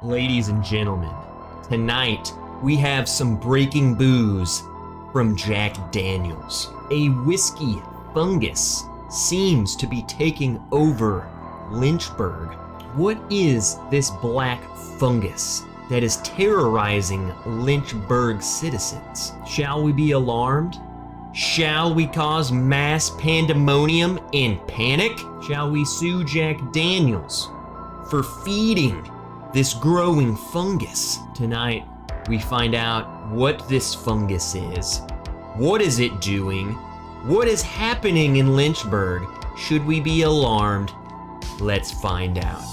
Ladies and gentlemen, tonight we have some breaking booze from Jack Daniels. A whiskey fungus seems to be taking over Lynchburg. What is this black fungus that is terrorizing Lynchburg citizens? Shall we be alarmed? Shall we cause mass pandemonium and panic? Shall we sue Jack Daniels for feeding this growing fungus? Tonight, we find out what this fungus is. What is it doing? What is happening in Lynchburg? Should we be alarmed? Let's find out.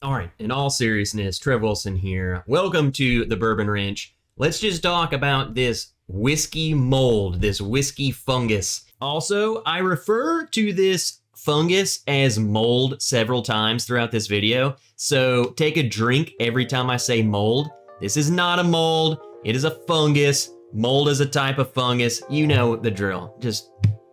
All right, in all seriousness, Trev Wilson here. Welcome to the Bourbon Wrench. Let's just talk about this whiskey mold, this whiskey fungus. Also, I refer to this fungus as mold several times throughout this video, so take a drink every time I say mold. This is not a mold, it is a fungus. Mold is a type of fungus. You know the drill. Just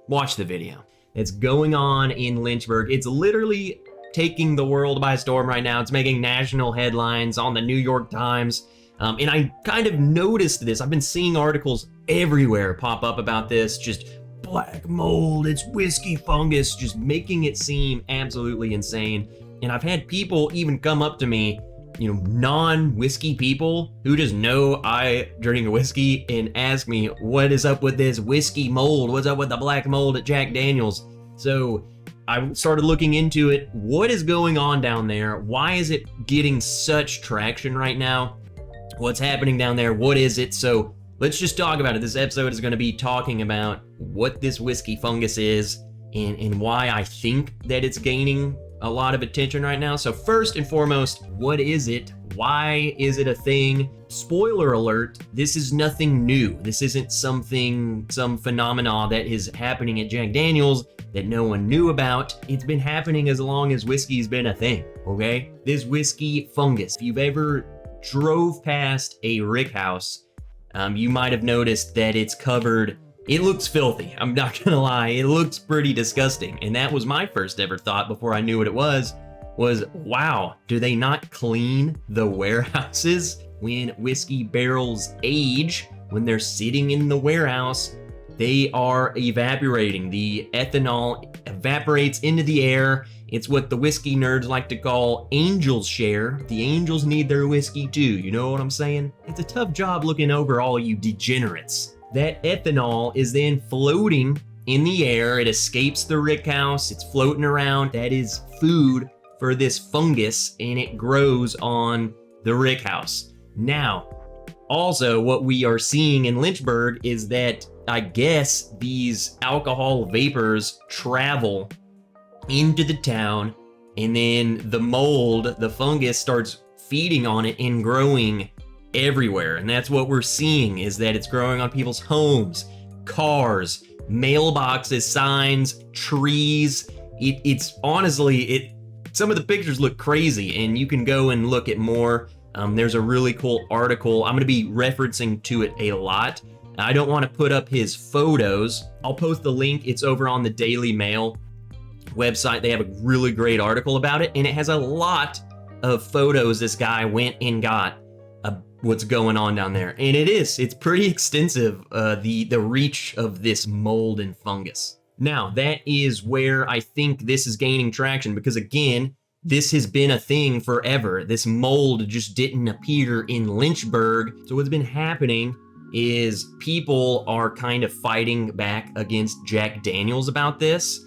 watch the video. It's going on in Lynchburg. It's literally taking the world by storm right now. It's making national headlines on the New York Times. And I kind of noticed this. I've been seeing articles everywhere pop up about this. Just black mold, it's whiskey fungus, just making it seem absolutely insane. And I've had people even come up to me, non-whiskey people who just know I drink whiskey and ask me, what is up with this whiskey mold? What's up with the black mold at Jack Daniels? So I started looking into it. What is going on down there? Why is it getting such traction right now? What's happening down there? What is it? So let's just talk about it. This episode is going to be talking about what this whiskey fungus is and why I think that it's gaining a lot of attention right now. So first and foremost, what is it? Why is it a thing? Spoiler alert, this is nothing new. This isn't some phenomena that is happening at Jack Daniels that no one knew about. It's been happening as long as whiskey's been a thing, okay? This whiskey fungus. If you've ever drove past a rick house, you might have noticed that it's covered. It looks filthy, I'm not gonna lie. It looks pretty disgusting. And that was my first ever thought before I knew what it was, wow, do they not clean the warehouses when whiskey barrels age? When they're sitting in the warehouse, they are evaporating. The ethanol evaporates into the air. It's what the whiskey nerds like to call angel's share. The angels need their whiskey too, you know what I'm saying? It's a tough job looking over all you degenerates. That ethanol is then floating in the air. It escapes the rick house. It's floating around. That is food for this fungus, and it grows on the rick house. Now, also what we are seeing in Lynchburg is that I guess these alcohol vapors travel into the town, and then the mold, the fungus, starts feeding on it and growing everywhere. And that's what we're seeing, is that it's growing on people's homes, cars, mailboxes, signs, trees. It's honestly, some of the pictures look crazy, and you can go and look at more. There's a really cool article. I'm going to be referencing to it a lot. I don't want to put up his photos. I'll post the link. It's over on the Daily Mail website. They have a really great article about it, and it has a lot of photos this guy went and got what's going on down there. And it's pretty extensive, the reach of this mold and fungus. Now, that is where I think this is gaining traction, because again, this has been a thing forever. This mold just didn't appear in Lynchburg. So what's been happening is people are kind of fighting back against Jack Daniels about this.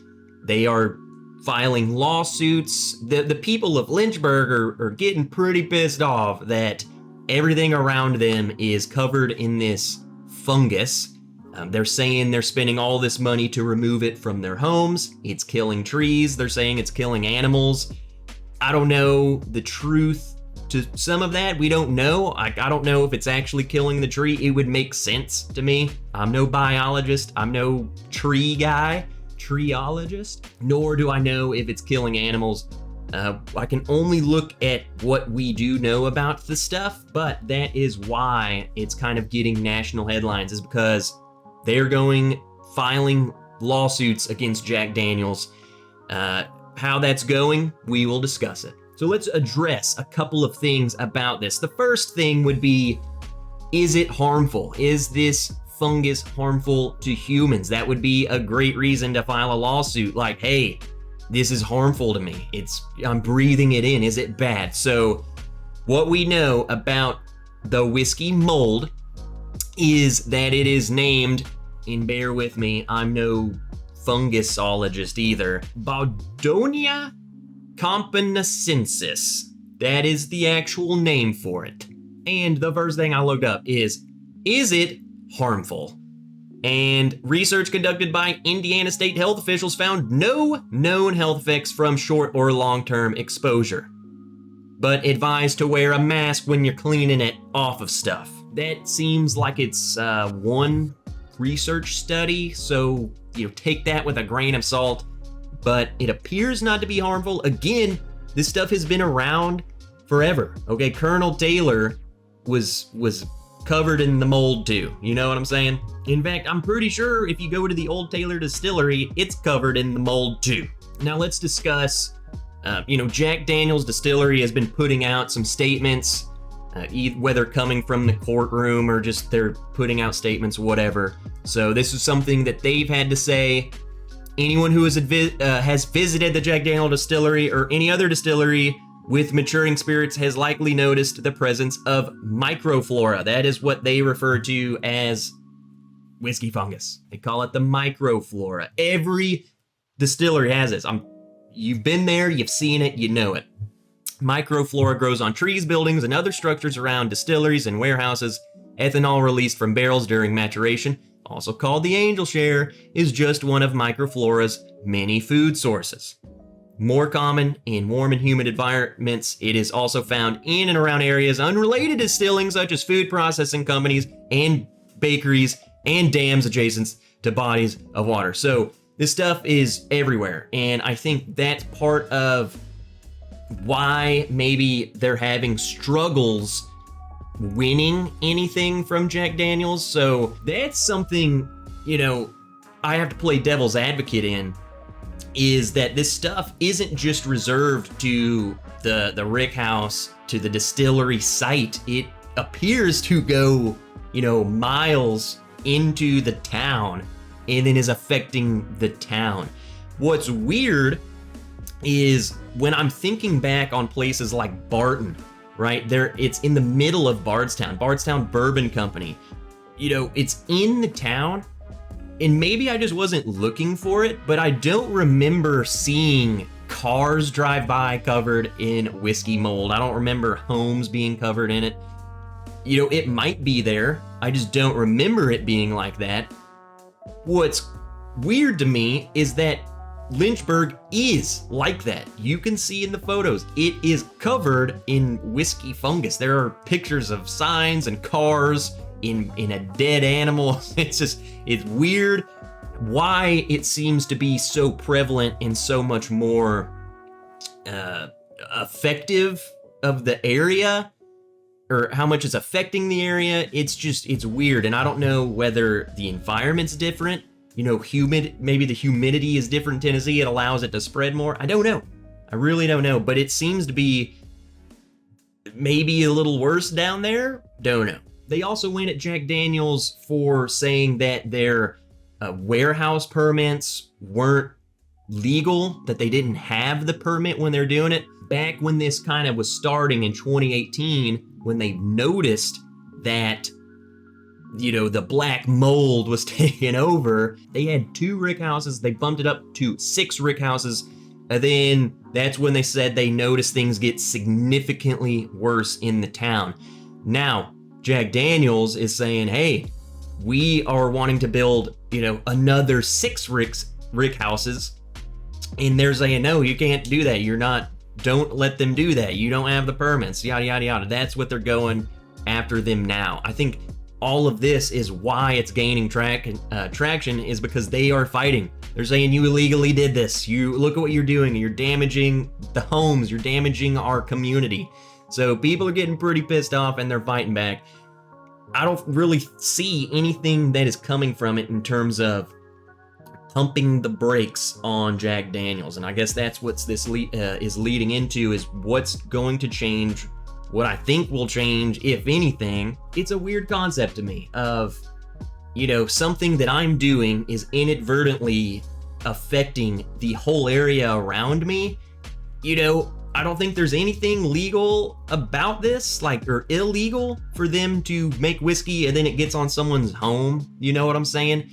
They are filing lawsuits. The people of Lynchburg are getting pretty pissed off that everything around them is covered in this fungus. They're saying they're spending all this money to remove it from their homes. It's killing trees. They're saying it's killing animals. I don't know the truth to some of that. We don't know. I don't know if it's actually killing the tree. It would make sense to me. I'm no biologist. I'm no tree guy, treeologist, nor do I know if it's killing animals. I can only look at what we do know about the stuff, but that is why it's kind of getting national headlines, is because they're filing lawsuits against Jack Daniels. How that's going, we will discuss it. So let's address a couple of things about this. The first thing would be, is it harmful? Is this fungus harmful to humans? That would be a great reason to file a lawsuit, like, hey, this is harmful to me. I'm breathing it in. Is it bad? So what we know about the whiskey mold is that it is named, and bear with me, I'm no fungusologist either, Baudonia campanicensis. That is the actual name for it. And the first thing I looked up is it harmful? And research conducted by Indiana state health officials found no known health effects from short or long-term exposure, but advised to wear a mask when you're cleaning it off of stuff. That seems like it's one research study, so take that with a grain of salt, but it appears not to be harmful. Again, this stuff has been around forever. Okay, Colonel Taylor was covered in the mold too. You know what I'm saying? In fact, I'm pretty sure if you go to the Old Taylor Distillery, it's covered in the mold too. Now let's discuss, Jack Daniels Distillery has been putting out some statements, whether coming from the courtroom or just they're putting out statements, whatever. So this is something that they've had to say. Anyone who has visited the Jack Daniel Distillery or any other distillery with maturing spirits has likely noticed the presence of microflora. That is what they refer to as whiskey fungus. They call it the microflora. Every distillery has this. You've been there, you've seen it, you know it. Microflora grows on trees, buildings, and other structures around distilleries and warehouses. Ethanol released from barrels during maturation, also called the angel share, is just one of microflora's many food sources. More common in warm and humid environments, it is also found in and around areas unrelated to distilling, such as food processing companies and bakeries and dams adjacent to bodies of water. So this stuff is everywhere, and I think that's part of why maybe they're having struggles winning anything from Jack Daniels. So that's something, I have to play devil's advocate in, is that this stuff isn't just reserved to the rick house, to the distillery site. It appears to go, miles into the town and then is affecting the town. What's weird is when I'm thinking back on places like Barton, right? It's in the middle of Bardstown Bourbon Company. It's in the town, and maybe I just wasn't looking for it, but I don't remember seeing cars drive by covered in whiskey mold. I don't remember homes being covered in it. It might be there. I just don't remember it being like that. What's weird to me is that Lynchburg is like that. You can see in the photos, it is covered in whiskey fungus. There are pictures of signs and cars in a dead animal. It's weird why it seems to be so prevalent and so much more effective of the area, or how much it's affecting the area. It's weird, and I don't know whether the environment's different. Humid, maybe the humidity is different in Tennessee. It allows it to spread more. I don't know. I really don't know, but it seems to be maybe a little worse down there. Don't know. They also went at Jack Daniels for saying that their warehouse permits weren't legal, that they didn't have the permit when they're doing it. Back when this kind of was starting in 2018, when they noticed that, the black mold was taking over, they had 2 rick houses. They bumped it up to 6 rick houses. And then that's when they said they noticed things get significantly worse in the town. Now, Jack Daniels is saying, hey, we are wanting to build, you know, another 6 rick houses, and they're saying, no, you can't do that. Don't let them do that. You don't have the permits, yada, yada, yada. That's what they're going after them now. I think all of this is why it's gaining traction is because they are fighting. They're saying you illegally did this. You look at what you're doing. You're damaging the homes. You're damaging our community. So people are getting pretty pissed off and they're fighting back. I don't really see anything that is coming from it in terms of pumping the brakes on Jack Daniels. And I guess that's what this is leading into, is what's going to change. What I think will change, if anything. It's a weird concept to me of, you know, something that I'm doing is inadvertently affecting the whole area around me. You know, I don't think there's anything legal about this, like, or illegal for them to make whiskey and then it gets on someone's home. You know what I'm saying?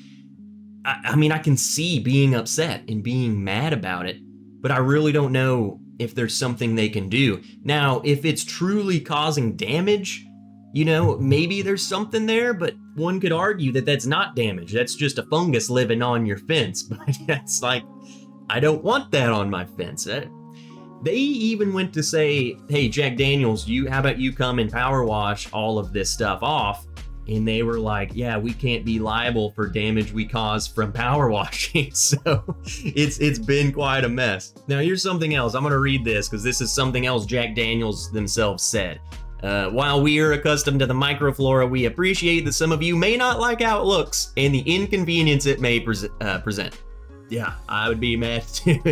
I mean, I can see being upset and being mad about it, but I really don't know if there's something they can do. Now, if it's truly causing damage, you know, maybe there's something there, but one could argue that that's not damage. That's just a fungus living on your fence. But it's like, I don't want that on my fence. They even went to say, hey, Jack Daniels, how about you come and power wash all of this stuff off? And they were like, yeah, we can't be liable for damage we cause from power washing. So it's been quite a mess. Now, here's something else. I'm going to read this because this is something else Jack Daniels themselves said. While we are accustomed to the microflora, we appreciate that some of you may not like how it looks and the inconvenience it may present. Yeah, I would be mad too.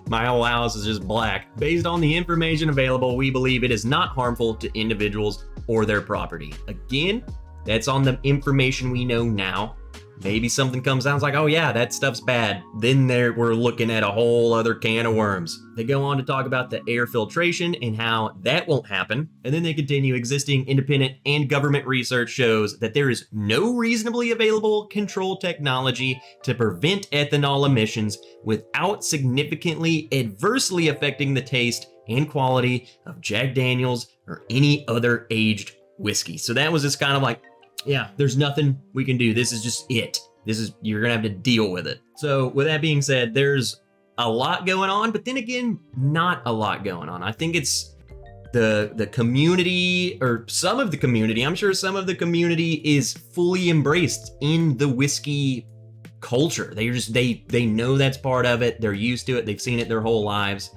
My whole house is just black. Based on the information available, we believe it is not harmful to individuals or their property. Again, that's on the information we know now. Maybe something comes out, it's like, oh yeah, that stuff's bad. Then we're looking at a whole other can of worms. They go on to talk about the air filtration and how that won't happen. And then they continue, existing independent and government research shows that there is no reasonably available control technology to prevent ethanol emissions without significantly adversely affecting the taste and quality of Jack Daniels or any other aged whiskey. So that was just kind of like, yeah, there's nothing we can do. This is just it. You're gonna have to deal with it. So with that being said, there's a lot going on, but then again, not a lot going on. I think it's the community, or some of the community. I'm sure some of the community is fully embraced in the whiskey culture. They know that's part of it. They're used to it. They've seen it their whole lives.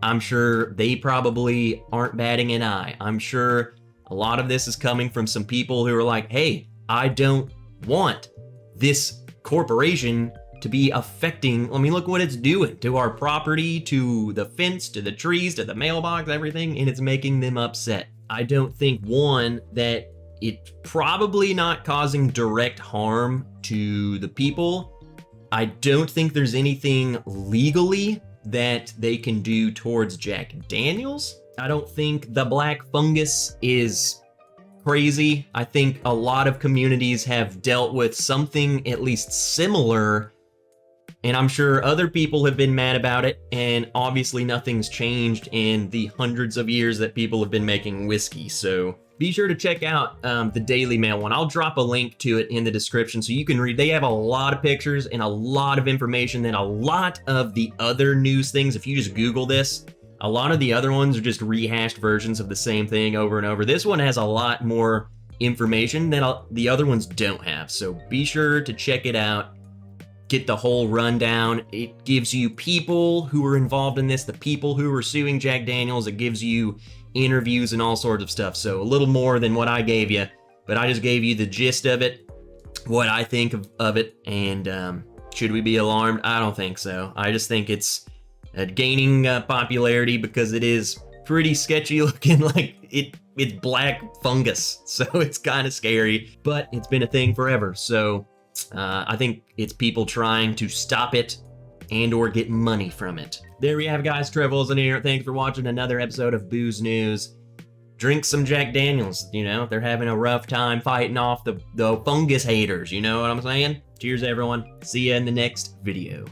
I'm sure they probably aren't batting an eye. I'm sure a lot of this is coming from some people who are like, hey, I don't want this corporation to be affecting, I mean, look what it's doing to our property, to the fence, to the trees, to the mailbox, everything, and it's making them upset. I don't think, one, that it's probably not causing direct harm to the people. I don't think there's anything legally that they can do towards Jack Daniels. I don't think the black fungus is crazy. I think a lot of communities have dealt with something at least similar, and I'm sure other people have been mad about it, and obviously nothing's changed in the hundreds of years that people have been making whiskey. So be sure to check out the Daily Mail one. I'll drop a link to it in the description so you can read. They have a lot of pictures and a lot of information than a lot of the other news things. If you just Google this, a lot of the other ones are just rehashed versions of the same thing over and over. This one has a lot more information than the other ones don't have. So be sure to check it out. Get the whole rundown. It gives you people who are involved in this, the people who are suing Jack Daniels. It gives you interviews and all sorts of stuff. So a little more than what I gave you, but I just gave you the gist of it, what I think of it. And should we be alarmed? I don't think so. I just think it's gaining popularity because it is pretty sketchy looking, like it's black fungus, so it's kind of scary, but it's been a thing forever. So I think it's people trying to stop it and or get money from it. There we have it, guys. Trev Wilson here. Thanks for watching another episode of Booze News. Drink some Jack Daniels. You know, they're having a rough time fighting off the fungus haters. You know what I'm saying? Cheers, everyone. See ya in the next video.